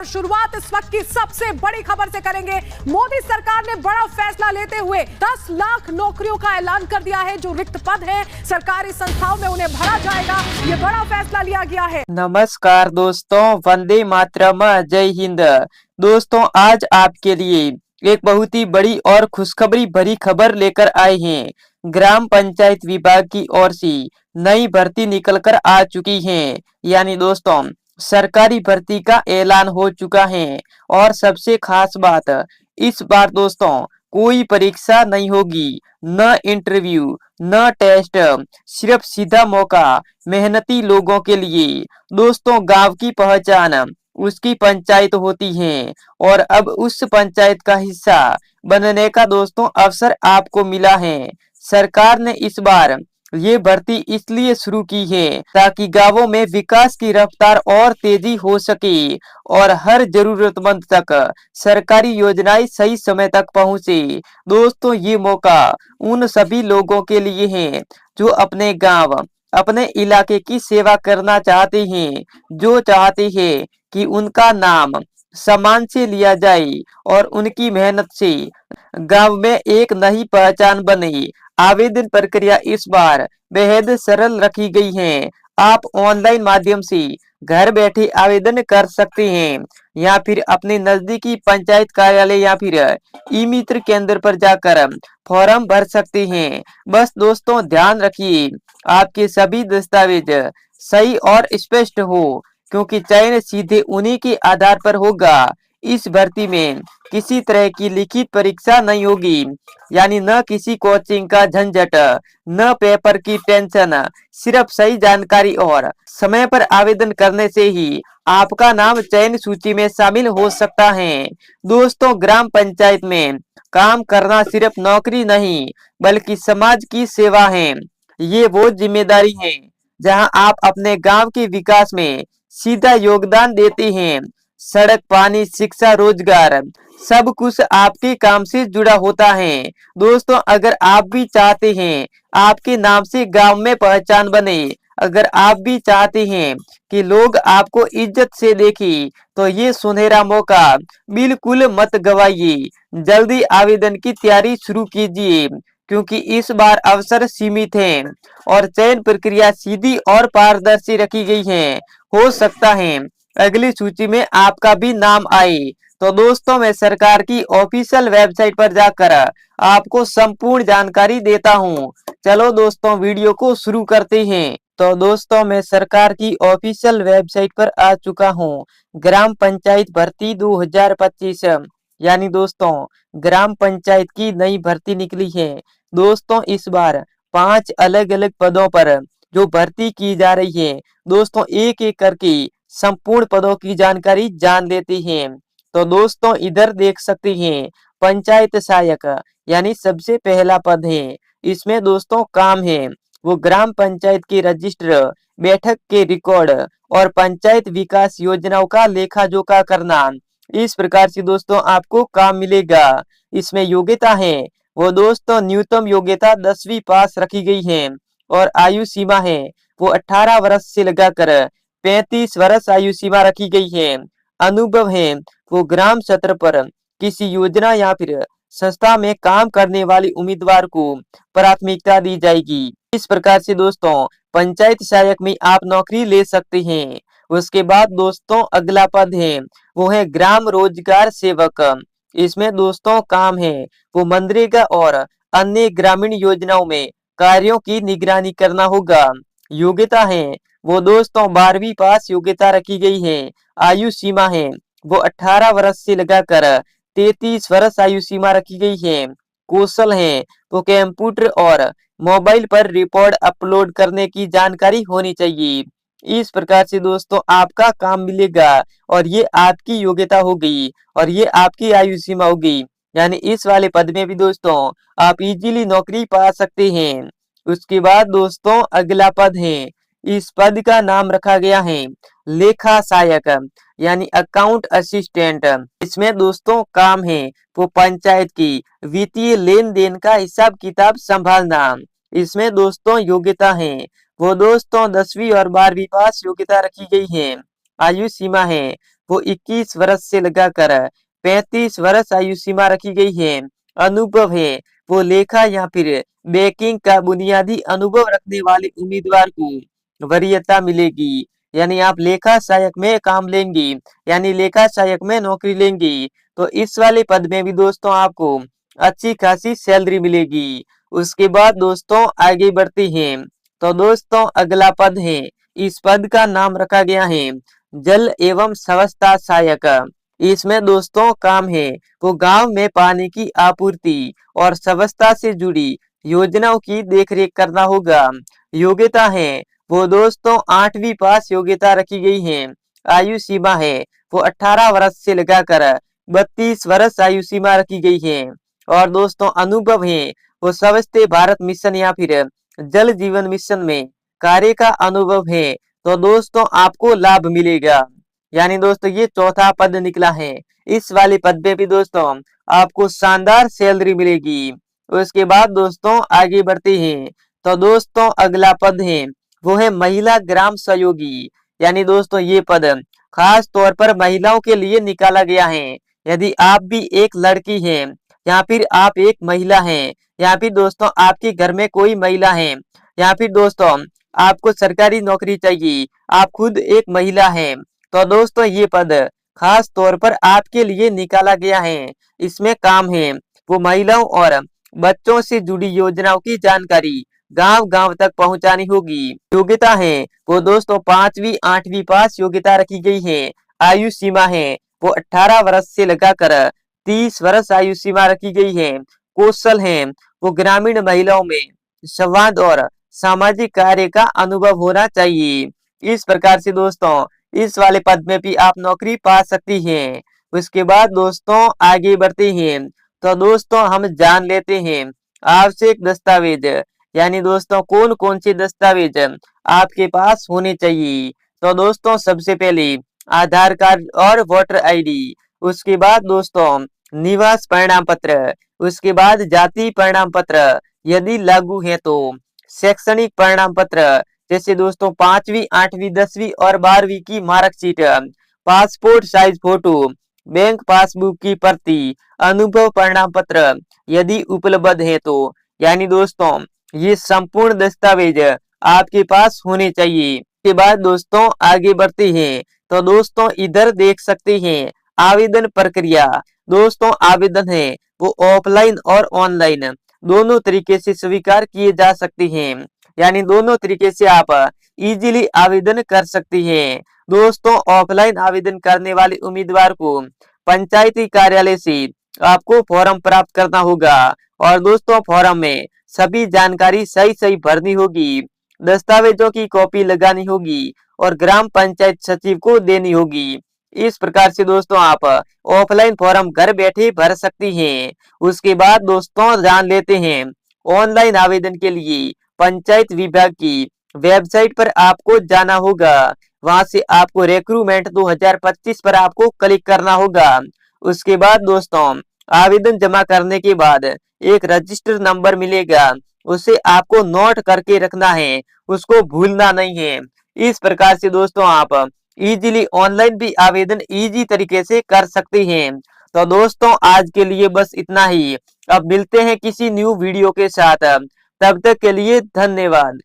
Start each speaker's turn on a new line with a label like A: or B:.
A: शुरुआत इस वक्त की सबसे बड़ी खबर से करेंगे। मोदी सरकार ने बड़ा फैसला लेते हुए 10 लाख नौकरियों का ऐलान कर दिया है। जो रिक्त पद हैं सरकारी संस्थाओं में उन्हें भरा जाएगा। ये बड़ा फैसला लिया गया है।
B: नमस्कार दोस्तों, वंदे मातरम, जय हिंद। दोस्तों, आज आपके लिए एक बहुत ही बड़ी और खुशखबरी भरी खबर लेकर आए हैं। ग्राम पंचायत विभाग की ओर से नई भर्ती निकल कर आ चुकी है। यानी दोस्तों, सरकारी भर्ती का ऐलान हो चुका है। और सबसे खास बात, इस बार दोस्तों कोई परीक्षा नहीं होगी, न इंटरव्यू न टेस्ट, सिर्फ सीधा मौका मेहनती लोगों के लिए। दोस्तों, गांव की पहचान उसकी पंचायत होती है और अब उस पंचायत का हिस्सा बनने का दोस्तों अवसर आपको मिला है। सरकार ने इस बार ये भर्ती इसलिए शुरू की है ताकि गांवों में विकास की रफ्तार और तेजी हो सके और हर जरूरतमंद तक सरकारी योजनाएं सही समय तक पहुंचे। दोस्तों, ये मौका उन सभी लोगों के लिए है जो अपने गांव, अपने इलाके की सेवा करना चाहते हैं, जो चाहते हैं कि उनका नाम सम्मान से लिया जाए और उनकी मेहनत से गांव में एक नई पहचान बने। आवेदन प्रक्रिया इस बार बेहद सरल रखी गई है। आप ऑनलाइन माध्यम से घर बैठे आवेदन कर सकते हैं या फिर अपने नजदीकी पंचायत कार्यालय या फिर ई मित्र केंद्र पर जाकर फॉर्म भर सकते हैं। बस दोस्तों ध्यान रखिए, आपके सभी दस्तावेज सही और स्पष्ट हो, क्योंकि चयन सीधे उन्हीं के आधार पर होगा। इस भर्ती में किसी तरह की लिखित परीक्षा नहीं होगी, यानी न किसी कोचिंग का झंझट, न पेपर की टेंशन। सिर्फ सही जानकारी और समय पर आवेदन करने से ही आपका नाम चयन सूची में शामिल हो सकता है। दोस्तों, ग्राम पंचायत में काम करना सिर्फ नौकरी नहीं बल्कि समाज की सेवा है। ये वो जिम्मेदारी है जहां आप अपने गांव के विकास में सीधा योगदान देते हैं। सड़क, पानी, शिक्षा, रोजगार, सब कुछ आपके काम से जुड़ा होता है। दोस्तों, अगर आप भी चाहते हैं आपके नाम से गांव में पहचान बने, अगर आप भी चाहते हैं कि लोग आपको इज्जत से देखें, तो ये सुनहरा मौका बिल्कुल मत गवाइए। जल्दी आवेदन की तैयारी शुरू कीजिए, क्योंकि इस बार अवसर सीमित है और चयन प्रक्रिया सीधी और पारदर्शी रखी गई है। हो सकता है अगली सूची में आपका भी नाम आए। तो दोस्तों, मैं सरकार की ऑफिशियल वेबसाइट पर जाकर आपको संपूर्ण जानकारी देता हूं। चलो दोस्तों, वीडियो को शुरू करते हैं। तो दोस्तों, मैं सरकार की ऑफिशियल वेबसाइट पर आ चुका हूं। ग्राम पंचायत भर्ती 2025, यानी दोस्तों ग्राम पंचायत की नई भर्ती निकली है। दोस्तों, इस बार 5 अलग अलग पदों पर जो भर्ती की जा रही है, दोस्तों एक एक करके संपूर्ण पदों की जानकारी जान लेते हैं। तो दोस्तों, इधर देख सकते हैं पंचायत सहायक, यानी सबसे पहला पद है। इसमें दोस्तों काम है वो ग्राम पंचायत के रजिस्टर, बैठक के रिकॉर्ड और पंचायत विकास योजनाओं का लेखा जोखा करना। इस प्रकार से दोस्तों आपको काम मिलेगा। इसमें योग्यता है वो दोस्तों न्यूनतम योग्यता 10वीं पास रखी गई है और आयु सीमा है वो 18 वर्ष से लगाकर 35 वर्ष आयु सीमा रखी गई है। अनुभव है वो ग्राम सत्र पर किसी योजना या फिर संस्था में काम करने वाले उम्मीदवार को प्राथमिकता दी जाएगी। इस प्रकार से दोस्तों पंचायत सहायक में आप नौकरी ले सकते हैं। उसके बाद दोस्तों अगला पद है वो है ग्राम रोजगार सेवक। इसमें दोस्तों काम है वो मनरेगा और अन्य ग्रामीण योजनाओं में कार्यों की निगरानी करना होगा। योग्यता है वो दोस्तों 12वीं पास योग्यता रखी गई है। आयु सीमा है वो 18 वर्ष से लगाकर 33 वर्ष आयु सीमा रखी गई है। कौशल है वो कंप्यूटर और मोबाइल पर रिपोर्ट अपलोड करने की जानकारी होनी चाहिए। इस प्रकार से दोस्तों आपका काम मिलेगा और ये आपकी योग्यता होगी और ये आपकी आयु सीमा होगी। यानी इस वाले पद में भी दोस्तों आप इजीली नौकरी पा सकते हैं। उसके बाद दोस्तों अगला पद है, इस पद का नाम रखा गया है लेखा सहायक, यानी अकाउंट असिस्टेंट। इसमें दोस्तों काम है वो पंचायत की वित्तीय लेन देन का हिसाब किताब संभालना। इसमें दोस्तों योग्यता है वो दोस्तों 10वीं और 12वीं पास योग्यता रखी गई है। आयु सीमा है वो 21 वर्ष से लगाकर 35 वर्ष आयु सीमा रखी गई है। अनुभव है वो लेखा या फिर बैंकिंग का बुनियादी अनुभव रखने वाले उम्मीदवार को वरीयता मिलेगी। यानी आप लेखा सहायक में काम लेंगी, यानी लेखा सहायक में नौकरी लेंगी, तो इस वाले पद में भी दोस्तों आपको अच्छी खासी सैलरी मिलेगी। उसके बाद दोस्तों आगे बढ़ते हैं, तो दोस्तों अगला पद है, इस पद का नाम रखा गया है जल एवं स्वच्छता सहायक। इसमें दोस्तों काम है वो गांव में पानी की आपूर्ति और स्वच्छता से जुड़ी योजनाओं की देखरेख करना होगा। योग्यता है वो दोस्तों 8वीं पास योग्यता रखी गई है। आयु सीमा है वो 18 वर्ष से लगाकर 32 वर्ष आयु सीमा रखी गई है। और दोस्तों अनुभव है वो स्वच्छ भारत मिशन या फिर जल जीवन मिशन में कार्य का अनुभव है, तो दोस्तों आपको लाभ मिलेगा। यानी दोस्तों ये चौथा पद निकला है। इस वाले पद पे भी दोस्तों आपको शानदार सैलरी मिलेगी। उसके बाद दोस्तों आगे बढ़ते हैं, तो दोस्तों अगला पद है वो है महिला ग्राम सहयोगी। यानी दोस्तों ये पद खास तौर पर महिलाओं के लिए निकाला गया है। यदि आप भी एक लड़की हैं या फिर आप एक महिला हैं या फिर दोस्तों आपके घर में कोई महिला है या फिर दोस्तों आपको सरकारी नौकरी चाहिए, आप खुद एक महिला हैं, तो दोस्तों ये पद खास तौर पर आपके लिए निकाला गया है। इसमें काम है वो महिलाओं और बच्चों से जुड़ी योजनाओं की जानकारी गांव गांव तक पहुंचानी होगी। योग्यता है वो दोस्तों 5वीं 8वीं पास योग्यता रखी गई है। आयु सीमा है वो 18 वर्ष से लगाकर 30 वर्ष आयु सीमा रखी गई है। कौशल है वो ग्रामीण महिलाओं में संवाद और सामाजिक कार्य का अनुभव होना चाहिए। इस प्रकार से दोस्तों इस वाले पद में भी आप नौकरी पा सकती हैं। उसके बाद दोस्तों आगे बढ़ते हैं, तो दोस्तों हम जान लेते हैं आवश्यक दस्तावेज, यानी दोस्तों कौन कौन से दस्तावेज आपके पास होने चाहिए। तो दोस्तों सबसे पहले आधार कार्ड और वोटर आईडी, उसके बाद दोस्तों निवास प्रमाण पत्र, उसके बाद जाति प्रमाण पत्र यदि लागू है तो शैक्षणिक प्रमाण पत्र जैसे दोस्तों 5वीं 8वीं 10वीं और 12वीं की marksheet, passport size photo, bank passbook की प्रति, अनुभव प्रमाण पत्र यदि उपलब्ध है तो। यानी दोस्तों ये संपूर्ण दस्तावेज आपके पास होने चाहिए। के बाद दोस्तों आगे बढ़ते हैं, तो दोस्तों इधर देख सकते हैं आवेदन प्रक्रिया। दोस्तों आवेदन है वो ऑफलाइन और ऑनलाइन दोनों तरीके से स्वीकार किए जा सकते हैं। यानी दोनों तरीके से आप इजीली आवेदन कर सकती हैं। दोस्तों ऑफलाइन आवेदन करने वाले उम्मीदवार को पंचायती कार्यालय से आपको फॉर्म प्राप्त करना होगा और दोस्तों फॉर्म में सभी जानकारी सही सही भरनी होगी, दस्तावेजों की कॉपी लगानी होगी और ग्राम पंचायत सचिव को देनी होगी। इस प्रकार से दोस्तों आप ऑफलाइन फॉर्म घर बैठे भर सकती हैं। उसके बाद दोस्तों जान लेते हैं ऑनलाइन आवेदन के लिए पंचायत विभाग की वेबसाइट पर आपको जाना होगा। वहां से आपको रिक्रूटमेंट 2025 पर आपको क्लिक करना होगा। उसके बाद दोस्तों आवेदन जमा करने के बाद एक रजिस्टर नंबर मिलेगा, उसे आपको नोट करके रखना है, उसको भूलना नहीं है। इस प्रकार से दोस्तों आप इजीली ऑनलाइन भी आवेदन इजी तरीके से कर सकते हैं। तो दोस्तों आज के लिए बस इतना ही। अब मिलते हैं किसी न्यू वीडियो के साथ, तब तक के लिए धन्यवाद।